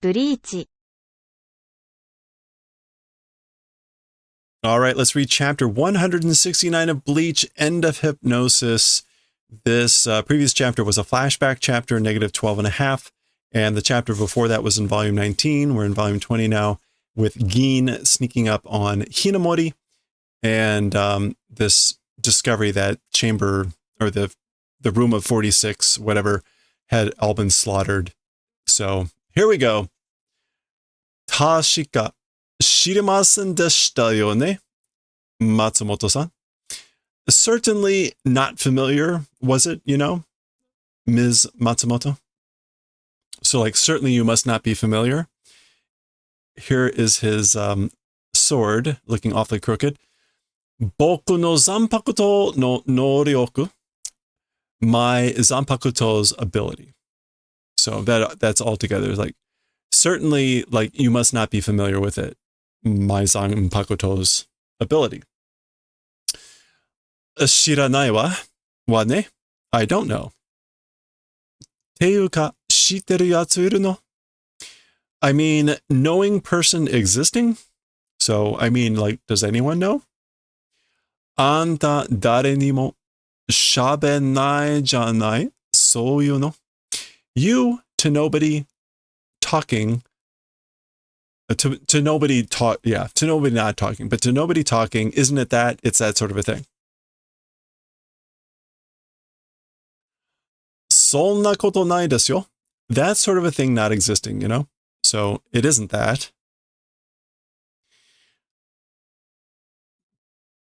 BLEACH. All right, let's read chapter 169 of Bleach, End of Hypnosis. This previous chapter was a flashback chapter, negative 12.5. And the chapter before that was in volume 19. We're in volume 20 now, with Gin sneaking up on Hinamori and this discovery that chamber, or the room of 46, whatever, had all been slaughtered. So here we go. Tashika shiremasen deshita yo ne, Matsumoto-san. Certainly not familiar, was it, Ms. Matsumoto? So, certainly you must not be familiar. Here is his sword, looking awfully crooked. Boku no Zanpakuto no Noryoku. My Zanpakuto's ability. So that's all together. Certainly, you must not be familiar with it. My Zanpakuto's ability. Shiranai wa ne? I don't know. Teiuka shiteru yatsu iru no? I mean, knowing person existing? So, does anyone know? Anta dare ni mo shabennai janai souyu no? You to nobody talking. To nobody talk, to nobody not talking, but to nobody talking, isn't it that? It's that sort of a thing. Sonna koto nai desu yo. That's sort of a thing not existing, So it isn't that.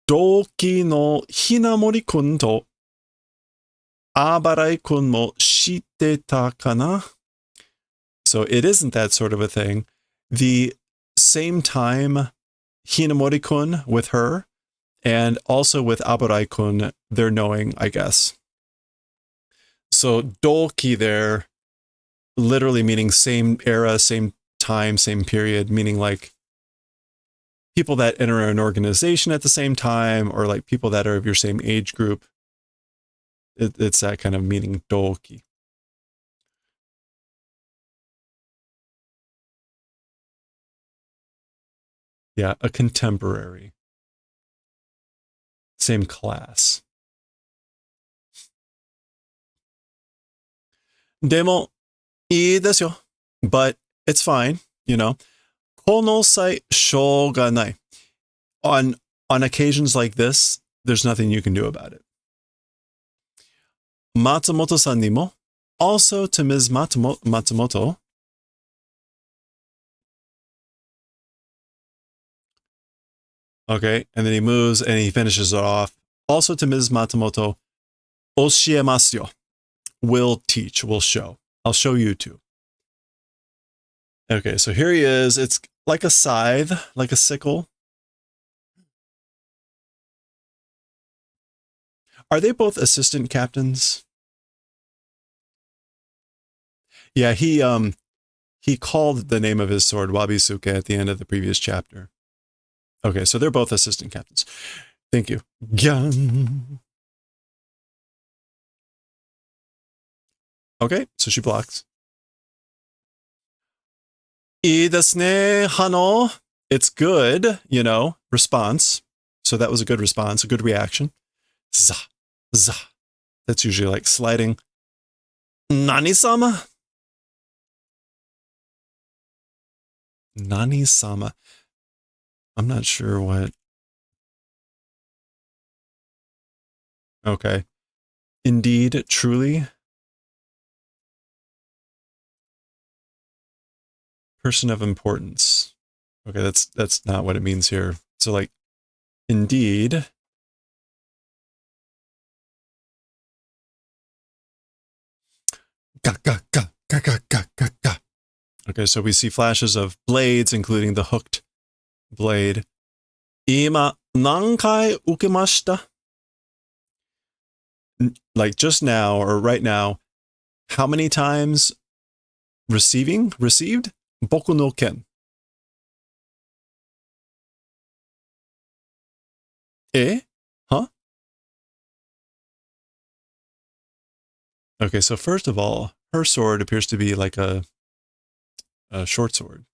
Doki no Hinamori-kun to Abarai-kun mo shiteta kana? So it isn't that sort of a thing. The same time Hinamori-kun with her, and also with Abarai-kun, they're knowing, I guess. So Doki there, literally meaning same era, same time, same period, meaning people that enter an organization at the same time, or people that are of your same age group. It's that kind of meaning, Doki. Yeah, a contemporary. Same class. Demo, ii desu yo. But it's fine, Kono sai shouga nai. On occasions like this, there's nothing you can do about it. Matsumoto-san ni mo, also to Ms. Matsumoto. Okay, and then he moves and he finishes it off. Also to Ms. Matsumoto, oshiemasu yo. Will teach, will show. I'll show you too. Okay, so here he is. It's like a scythe, like a sickle. Are they both assistant captains? Yeah, he called the name of his sword Wabisuke at the end of the previous chapter. Okay, so they're both assistant captains. Thank you. Gyan. Okay, so she blocks. Ii desu ne, Hano. It's good, response. So that was a good response, a good reaction. Za, za. That's usually sliding. Nani-sama? Nani-sama. I'm not sure what. Okay. Indeed, truly. Person of importance. Okay, that's not what it means here. So indeed. Ga, ga, ga, ga, ga, ga, ga, ga. Okay, so we see flashes of blades, including the hooked blade. Ima nankai ukemashita? Just now, or right now, how many times received? Boku no ken. Eh? Huh? Okay, so first of all, her sword appears to be like a short sword.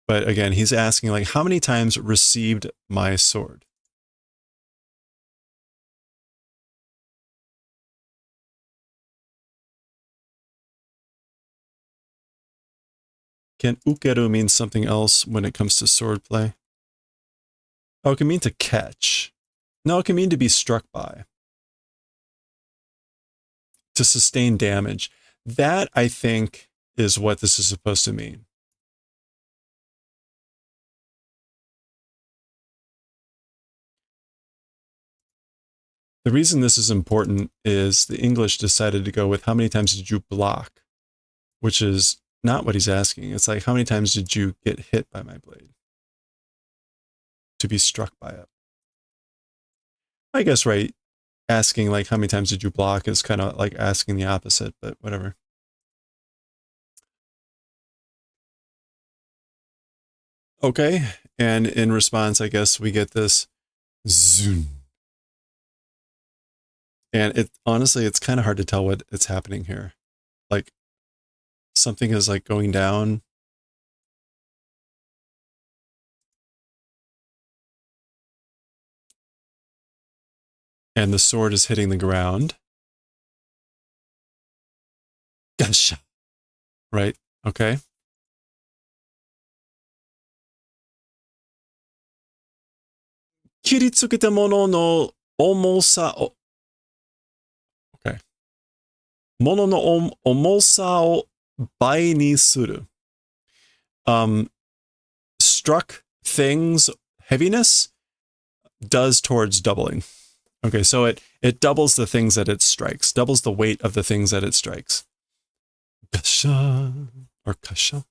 But again, he's asking, like, how many times received my sword? Can ukeru mean something else when it comes to sword play? Oh, it can mean to catch. No, it can mean to be struck by. To sustain damage. That, I think, is what this is supposed to mean. The reason this is important is the English decided to go with how many times did you block, which is not what he's asking. It's like, how many times did you get hit by my blade? To be struck by it. I guess, right, asking like how many times did you block is kind of like asking the opposite, but whatever. Okay, and in response, I guess we get this zoom. And it honestly, it's kind of hard to tell what it's happening here. Like something is like going down. And the sword is hitting the ground. Gotcha. Right? Okay. Kiritsuketa mono no omosa o. Okay. Mono no omosa o bai ni suru. Struck things heaviness does towards doubling. Okay, so it doubles the things that it strikes, doubles the weight of the things that it strikes. Kasha or kasha.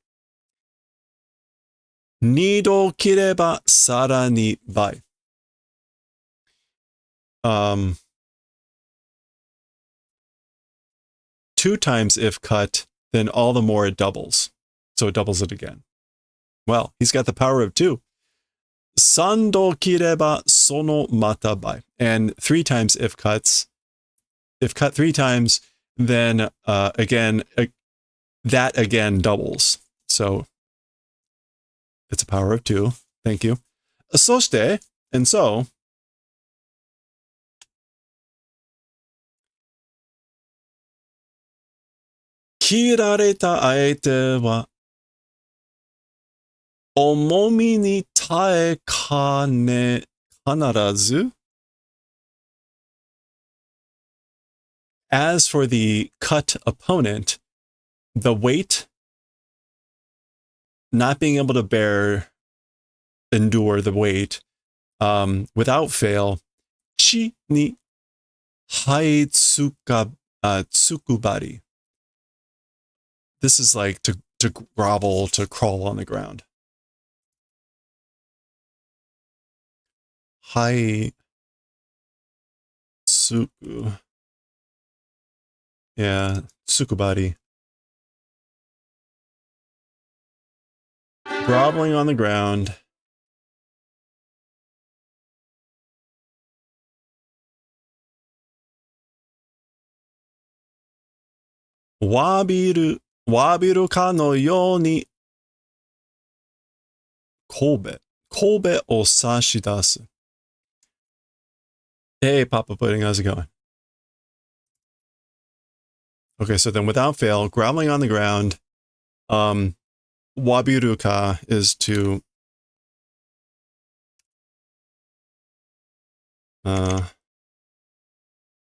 Nido kireba sarani bai. Two times if cut, then all the more it doubles. So it doubles it again. Well, he's got the power of two. Sando kireba sono mata bai. And three times if cut three times, then again, that again doubles. So it's a power of two. Thank you. Soshite, and so, kirareta aete wa omomi ni tae kane kanarazu. As for the cut opponent, the weight not being able to endure the weight without fail, chi ni hai tsukubari. This is like to grovel, to crawl on the ground. Hai tsuku. Yeah, tsukubari. Groveling on the ground. Wabiru ka no you ni kobe o sashidasu. Hey, Papa Pudding, how's it going? Okay, so then without fail, groveling on the ground, wabiruka is to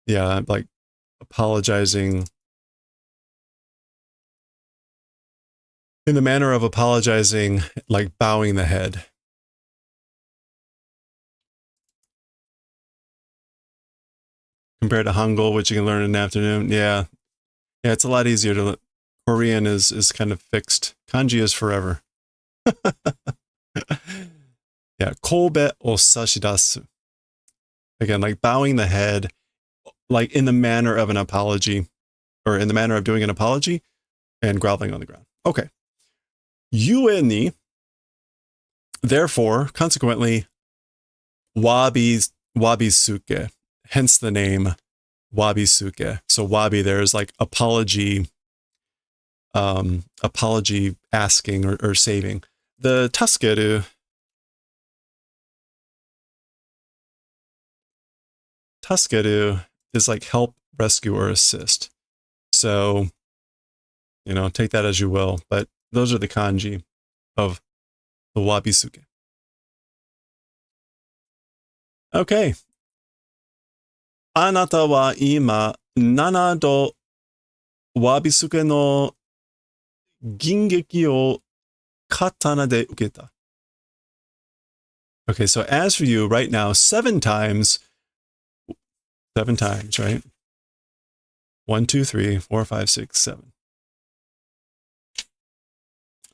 yeah, like apologizing in the manner of apologizing, like bowing the head. Compared to Hangul, which you can learn in an afternoon. Yeah. Yeah, it's a lot easier to Korean is kind of fixed. Kanji is forever. Yeah, kobe o sashidasu. Again, like bowing the head, like in the manner of an apology, or in the manner of doing an apology, and groveling on the ground. Okay. Yue ni, therefore, consequently, wabisuke, hence the name wabisuke. So wabi there is like apology, apology asking or saving. The takeru is like help, rescue, or assist. So, take that as you will. But those are the kanji of the wabisuke. Okay. あなたは今、7度わびすけの銀撃を刀で受けた。Okay, so as for you right now, 7 times, right? 1, 2, 3, 4, 5, 6, 7.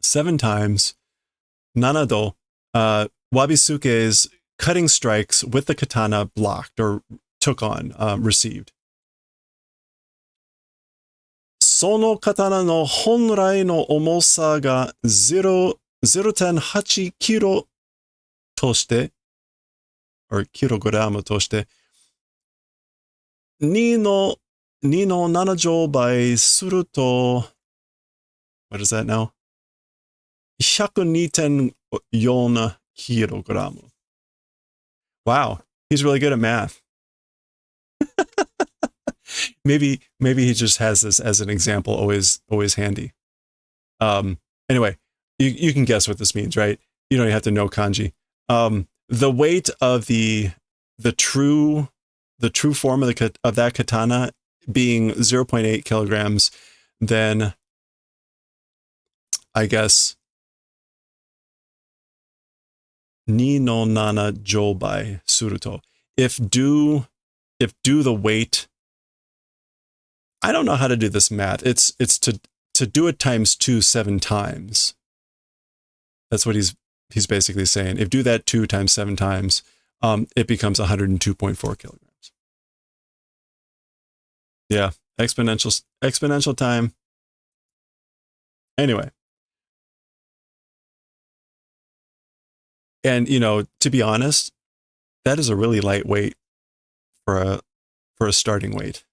7 times, nanado, Wabisuke's cutting strikes with the katana blocked or took on, received. その刀の本来の重さが 0.8 キロとして、or キログラムとして、2の7乗倍すると、what is that now? 102.4 kilogram. Wow, he's really good at math. maybe he just has this as an example, always handy. Anyway, you can guess what this means, right? You don't have to know kanji. The weight of the true form of that katana being 0.8 kilograms, then I guess 2の7乗倍すると. If do the weight, I don't know how to do this math. It's to do it times 2 7 times. That's what he's basically saying. If do that 2 times 7 times, it becomes 102.4 kilograms. Yeah, exponential time. Anyway. And, to be honest, that is a really light weight for a starting weight.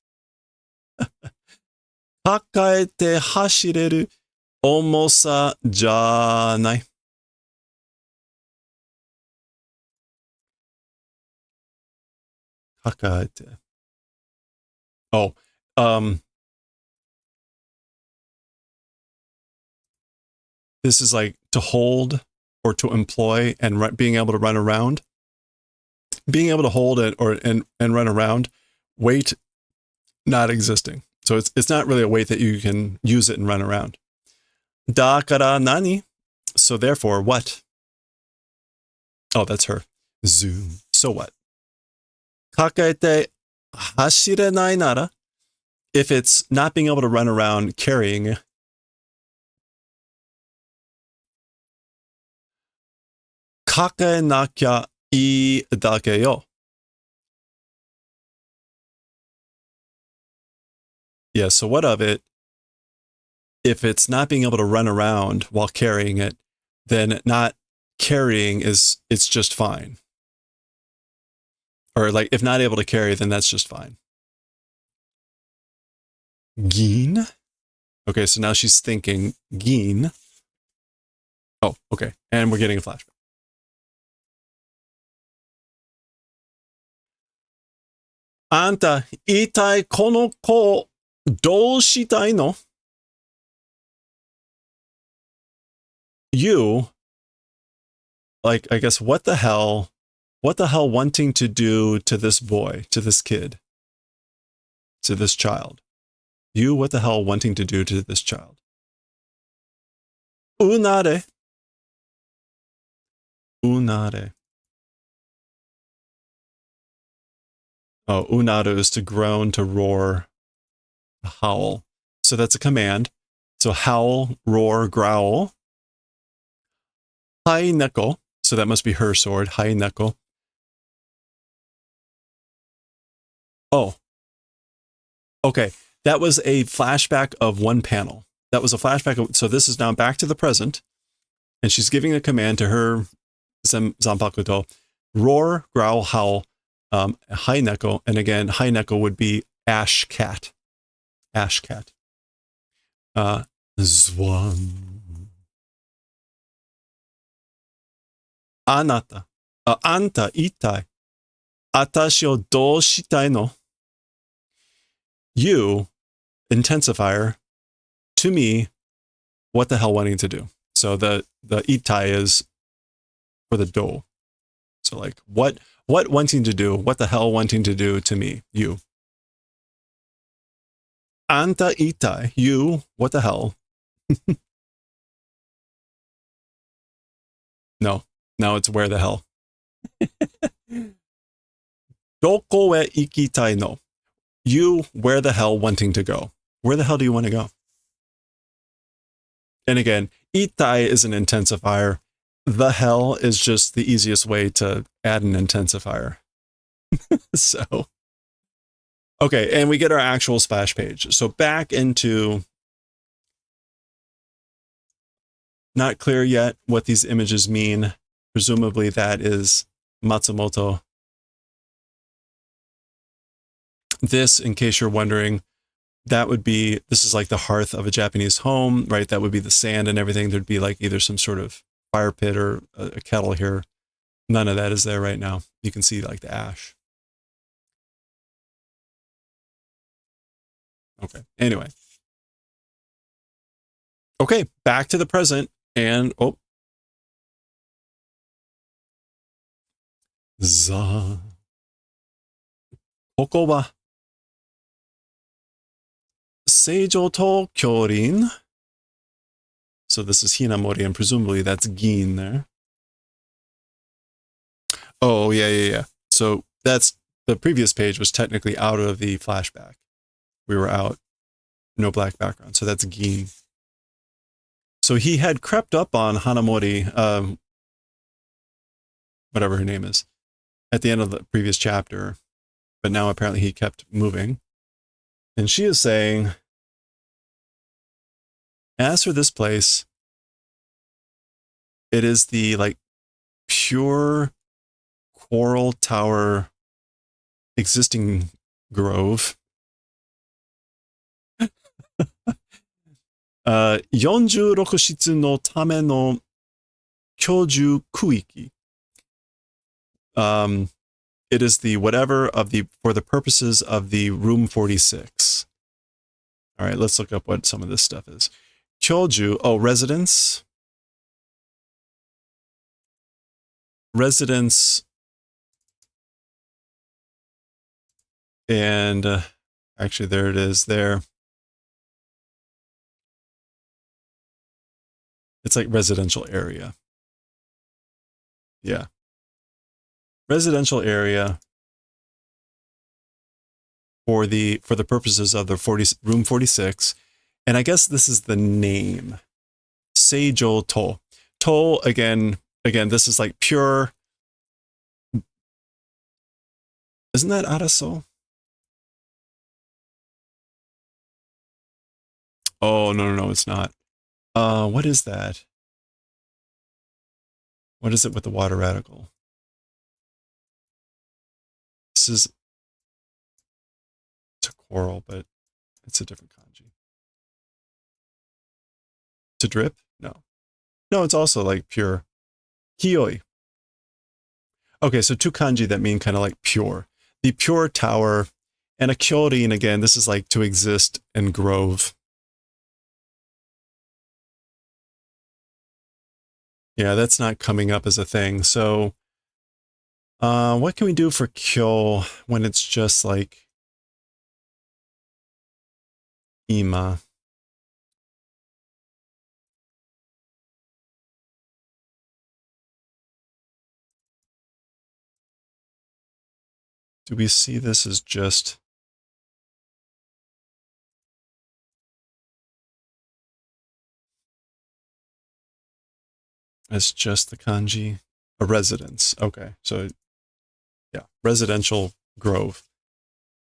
抱えて走れる重さじゃない。抱えて。Oh, this is like to hold or to employ and being able to run around. Being able to hold it and run around, weight not existing. So it's not really a weight that you can use it and run around. だから何? So therefore, what? Oh, that's her. Zoom. So what? 抱えて走れないなら? If it's not being able to run around carrying, 抱えなきゃいいだけよ. Yeah, so what of it? If it's not being able to run around while carrying it, then not carrying it's just fine. Or like if not able to carry, then that's just fine. Gin? Okay, so now she's thinking gin. Oh, okay. And we're getting a flashback. あんた、一体この子、どうしたいの? You, like, I guess, what the hell wanting to do to this boy, to this kid, to this child? You, what the hell wanting to do to this child? Unare. Oh, unaru is to groan, to roar, to howl. So that's a command. So howl, roar, growl. Hai neko. So that must be her sword. Hai neko. Oh. Okay. That was a flashback of one panel. That was a flashback. So this is now back to the present. And she's giving a command to her Zanpakuto. Roar, growl, howl. Hai neko. And again, hai neko would be ash cat. Ash cat. Zwan. Anata. Anta itai. Atashi o dou shitai no? You, intensifier, to me, what the hell wanting to do? So the itai is for the do. So like what wanting to do? What the hell wanting to do to me? You. Anta itai. You. What the hell? No. Now it's where the hell. Doko e ikitai no. You, where the hell wanting to go? Where the hell do you want to go? And again, itai is an intensifier. The hell is just the easiest way to add an intensifier. So, okay, and we get our actual splash page. So back into, not clear yet what these images mean. Presumably that is Matsumoto. This, in case you're wondering, that would be, this is like the hearth of a Japanese home, right? That would be the sand and everything. There'd be like either some sort of fire pit or a kettle here. None of that is there right now. You can see like the ash. Okay, anyway. Okay, back to the present and, oh. Za. ここは正常と距離. So this is Hinamori, and presumably that's Gin there. Oh, yeah. So that's, the previous page was technically out of the flashback. We were out, no black background, so that's Gin. So he had crept up on Hanamori, whatever her name is, at the end of the previous chapter, but now apparently he kept moving. And she is saying, as for this place, it is the like pure coral tower existing grove. 46室のための居住区域. It is the whatever of the, for the purposes of the room 46. All right, let's look up what some of this stuff is. Kyoju, oh, residence. Residence. And actually, there it is there. It's like residential area. Yeah. Residential area for the purposes of the room 46. And I guess this is the name. Seijo to. To, again, this is like pure. Isn't that Araso? Oh, no, it's not. What is that? What is it with the water radical? This is, it's a coral, but it's a different kanji. To drip? No, it's also like pure. Kiyoi. Okay, so two kanji that mean kind of like pure. The pure tower, and a kyorin, again, this is like to exist in grove. Yeah, that's not coming up as a thing. So, what can we do for kyo when it's just like ima? Do we see this as just the kanji? A residence. Okay, so yeah, residential grove.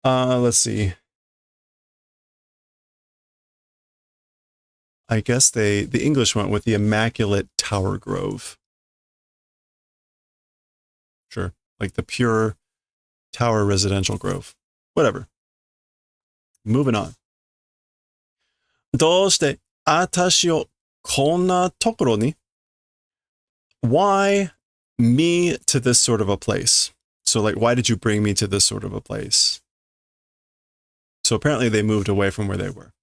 Let's see. I guess the English went with the Immaculate Tower Grove. Sure, like the pure tower residential grove. Whatever. Moving on. どうして atashi o konna tokoro ni? Why me to this sort of a place? So like, why did you bring me to this sort of a place? So apparently they moved away from where they were.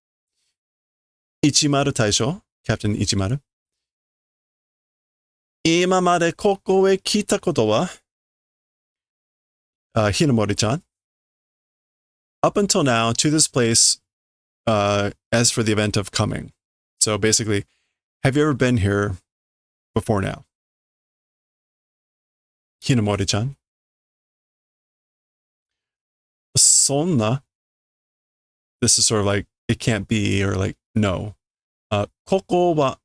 Ichimaru Taisho, Captain Ichimaru. Imamade koko e kita koto wa? Hinamori-chan. Up until now, to this place, as for the event of coming. So basically, have you ever been here before now? Hinamori-chan. Sonna. This is sort of like, it can't be, or like, no. Koko wa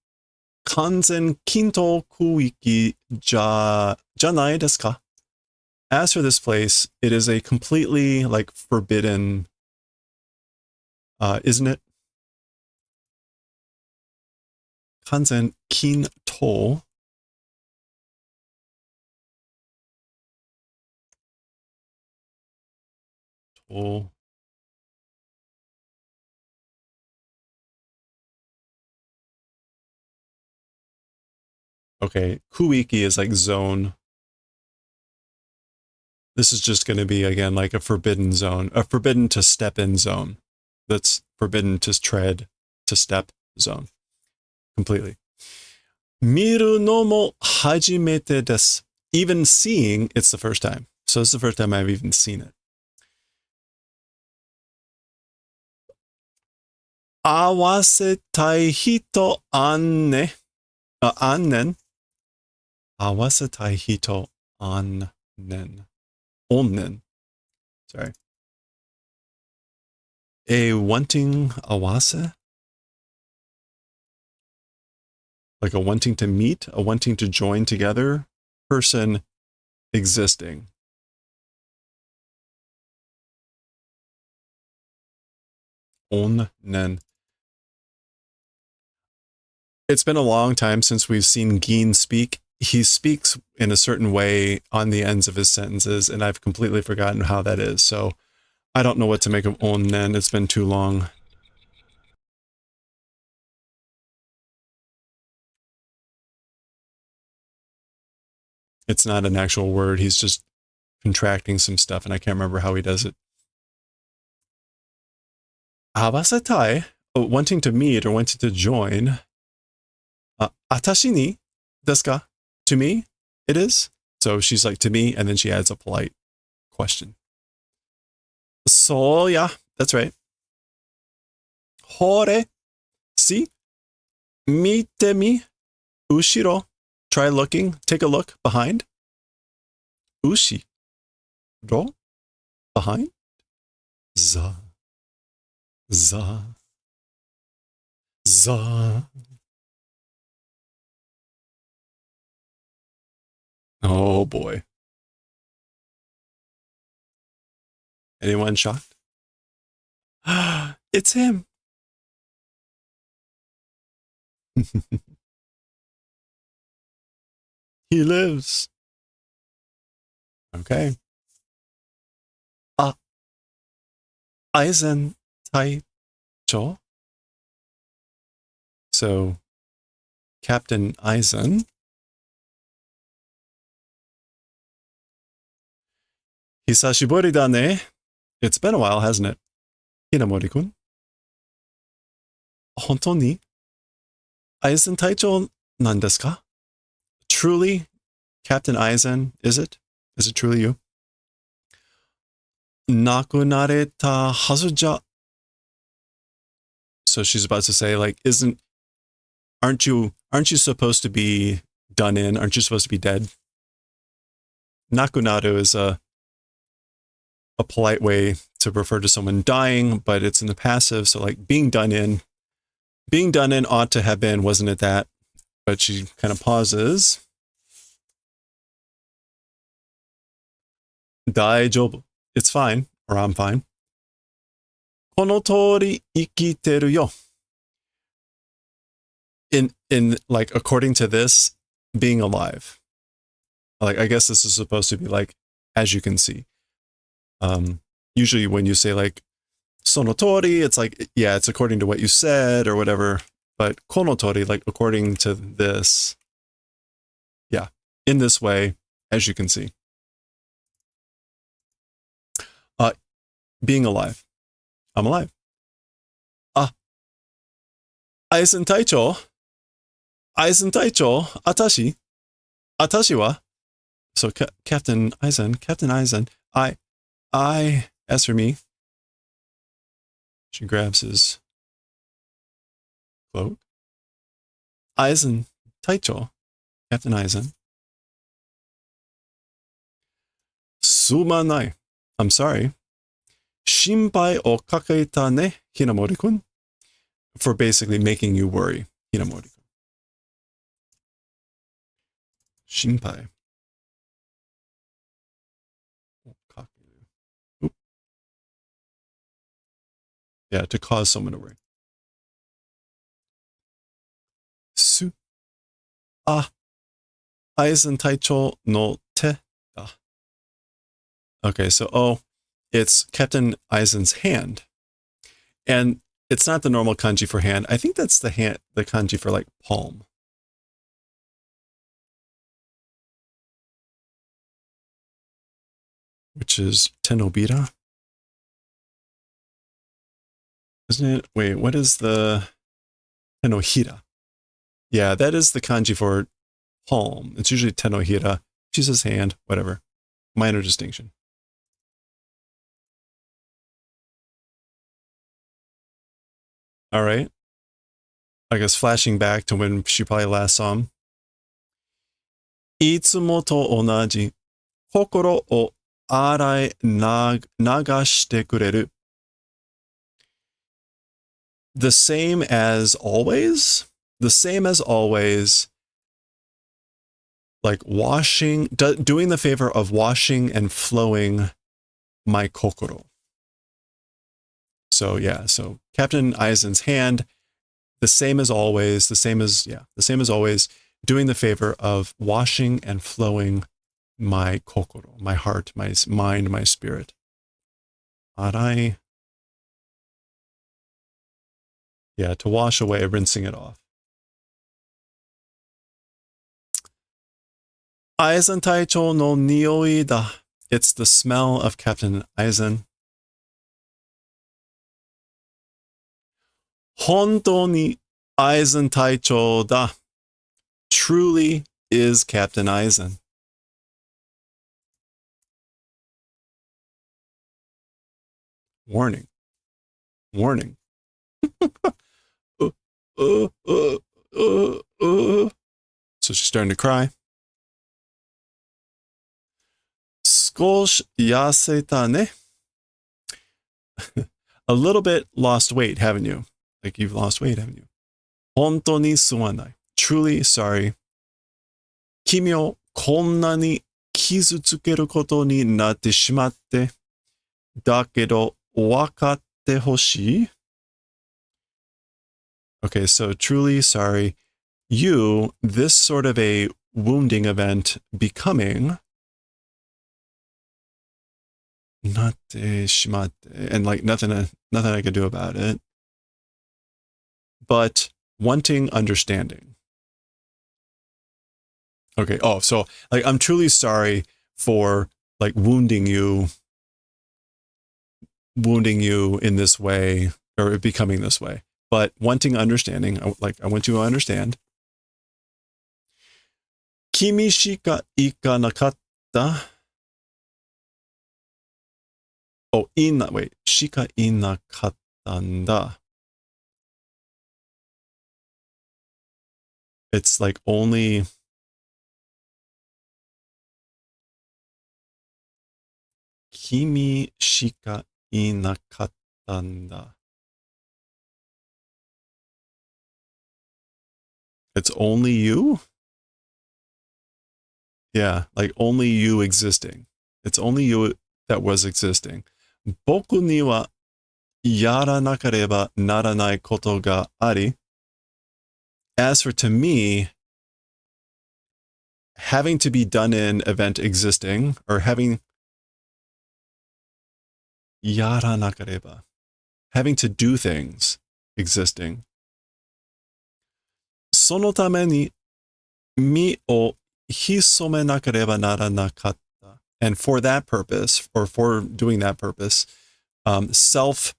kanzen kinto kuiki janai desu ka? As for this place, it is a completely like forbidden, isn't it? Kanzen kinto. Okay, kuiki is like zone. This is just going to be, again, like a forbidden zone, a forbidden to step in zone. That's forbidden to tread, to step zone. Completely. Miru no mo hajimete desu. Even seeing, it's the first time. So it's the first time I've even seen it. Awasetai hito annen. Awasetai hito annen. Onnen. Sorry. A wanting awase? Like a wanting to meet, a wanting to join together, person existing. Onnen. It's been a long time since we've seen Gin speak. He speaks in a certain way on the ends of his sentences, and I've completely forgotten how that is. So I don't know what to make of onnen. It's been too long. It's not an actual word. He's just contracting some stuff, and I can't remember how he does it. Awasetai, wanting to meet or wanting to join. Atashi ni desu ka? To me, it is. So she's like, to me, and then she adds a polite question. So, yeah, that's right. Hore, see? Mite mi, ushiro. Try looking, take a look behind. Ushi, ro, behind. Za, za, za. Oh boy. Anyone shocked? It's him. He lives. Okay. Aizen Taicho. So, Captain Aizen. Hisashiburi da ne. It's been a while, hasn't it? Hinamori-kun. Honto ni? Aizen Taicho nan desu ka? Truly, Captain Aizen, is it? Is it truly you? Nakunareta hazuja. So she's about to say, like, aren't you supposed to be done in? Aren't you supposed to be dead? Nakunaru is a polite way to refer to someone dying, but it's in the passive. So like being done in ought to have been, wasn't it that? But she kind of pauses. Daijoubu. It's fine, or I'm fine. Kono tori ikiteru yo. In like, according to this, being alive. Like, I guess this is supposed to be like, as you can see. Usually when you say like sonotori, it's like, yeah, it's according to what you said or whatever. But konotori, like according to this, yeah, in this way, as you can see. Being alive. I'm alive. Aizen Taicho, Atashi wa. So Captain Aizen, as for me, she grabs his cloak. Aizen Taicho, Captain Aizen. Sumanai. I'm sorry. Shinpai o kaketa ne, Hinamori-kun. For basically making you worry, Hinamori-kun. Shinpai. Oop. Yeah, to cause someone to worry. Su. Aizen Taicho no te. Okay, so, it's Captain Aizen's hand. And it's not the normal kanji for hand. I think that's the kanji for like palm. Which is tenobita. Isn't it? Wait, what is the tenohira? Yeah, that is the kanji for palm. It's usually tenohira. She's his hand, whatever. Minor distinction. All right. I guess flashing back to when she probably last saw him. いつもと同じ心を洗い流してくれる. The same as always? The same as always, like washing, doing the favor of washing and flowing my kokoro. So yeah, so Captain Aizen's hand, the same as always, the same as always, doing the favor of washing and flowing my kokoro, my heart, my mind, my spirit. Arai. Yeah, to wash away, rinsing it off. Aizen Taicho no nioi da. It's the smell of Captain Aizen. Hontou ni Aizen Taicho da. Truly is Captain Aizen. Warning. Warning. So she's starting to cry. Skosh yaseta ne. A little bit lost weight, haven't you? Like you've lost weight, haven't you? Hontou ni sumanai. Truly sorry. Kimi o konna ni kizutsukeru koto ni natte shimatte. Dakedo wakatte hoshii. Okay, so truly sorry. You, this sort of a wounding event becoming natte shimatte, and like nothing I could do about it. But wanting understanding. Okay, so like I'm truly sorry for like wounding you in this way, or becoming this way. But wanting understanding, I want you to understand. Kimi shika ikanakatta. Oh, shika inakattanda. It's like only. Kimi shika inakattanda. It's only you? Yeah, like only you existing. It's only you that was existing. Boku ni wa yaranakareba naranai koto ga ari. As for to me, having to be done in event existing, or having yaranakareba, having to do things existing. そのために身を潜めなければならなかった。And for that purpose, or for doing that purpose, self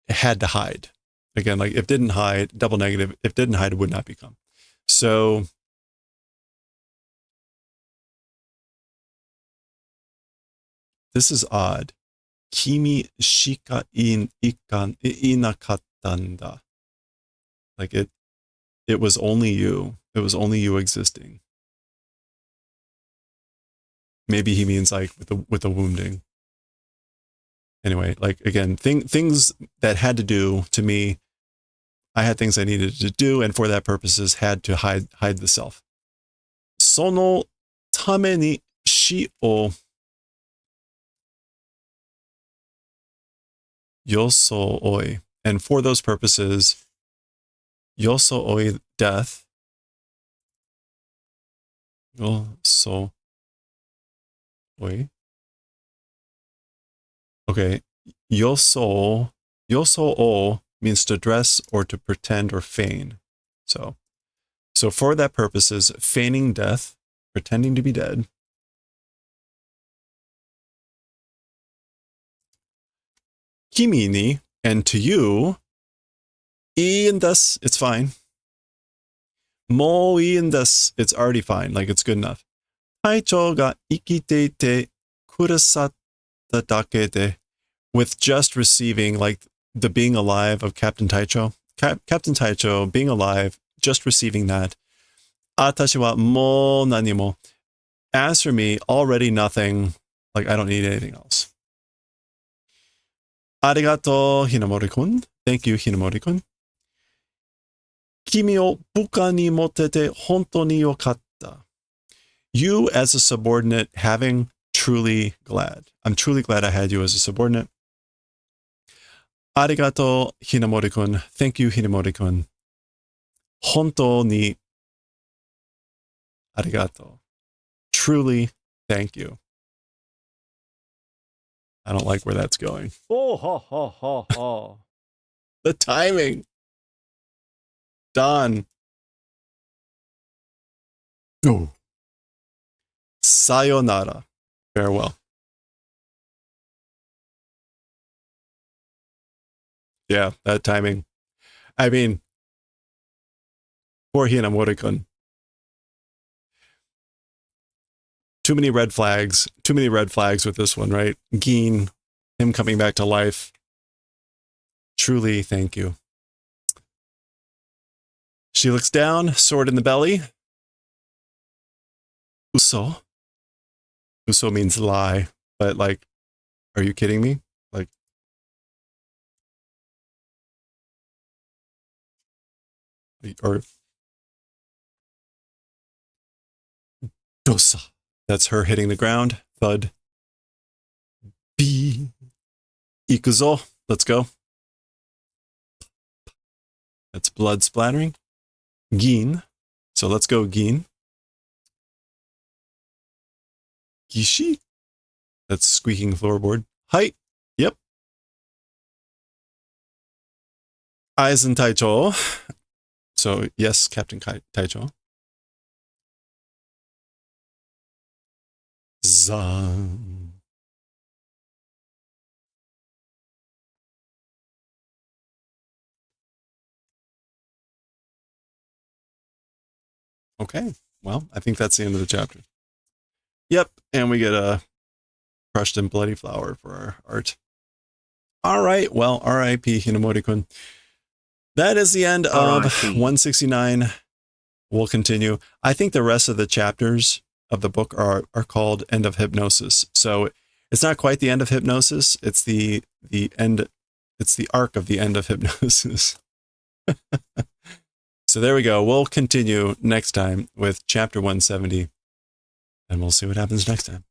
had to hide. Again, like if didn't hide, double negative, if didn't hide, it would not become. So this is odd. Kimi shika inakattanda. Like it was only you. It was only you existing. Maybe he means like with the wounding. Anyway, like again, things that had to do to me, I had things I needed to do, and for that purposes had to hide the self. そのために死を装い. And for those purposes, 装い death. 装い. Okay. 装means to dress or to pretend or feign. So for that purposes, feigning death, pretending to be dead. Kimi ni, and to you, in this, it's fine. Mo in this, it's already fine, like it's good enough. Taicho ga ikite ite kurasatta dake de, with just receiving, like the being alive of Captain Taicho. Captain Taicho being alive, just receiving that. Atashi wa mo nanimo. As for me, already nothing, like I don't need anything else. Arigato, Hinamori-kun. Thank you, Hinamori-kun. Kimi o buka ni motete honto ni yokatta. You as a subordinate, having truly glad. I'm truly glad I had you as a subordinate. Arigato, Hinamori-kun. Thank you, Hinamori-kun. Honto ni arigato. Truly, thank you. I don't like where that's going. Oh, ha, ha, ha, ha. The timing. Don. Oh. Sayonara. Farewell. Yeah, that timing. I mean, poor Hinamori-kun. Too many red flags. Too many red flags with this one, right? Gin, him coming back to life. Truly, thank you. She looks down, sword in the belly. Uso. Uso means lie, but like, are you kidding me? Like, or dosa. That's her hitting the ground. Thud. B. Ikuzo. Let's go. That's blood splattering. Gin. So let's go, Gin. Gishi. That's squeaking floorboard. Height. Yep. Aizen Taicho. So yes, Captain Taicho. Zan. Okay, well, I think that's the end of the chapter. Yep, and we get a crushed and bloody flower for our art. All right, well, R.I.P. Hinamori-kun. That is the end of 169. We'll continue. I think the rest of the chapters of the book are called End of Hypnosis. So it's not quite the end of Hypnosis. It's the end. It's the arc of the end of Hypnosis. So there we go. We'll continue next time with chapter 170, and we'll see what happens next time.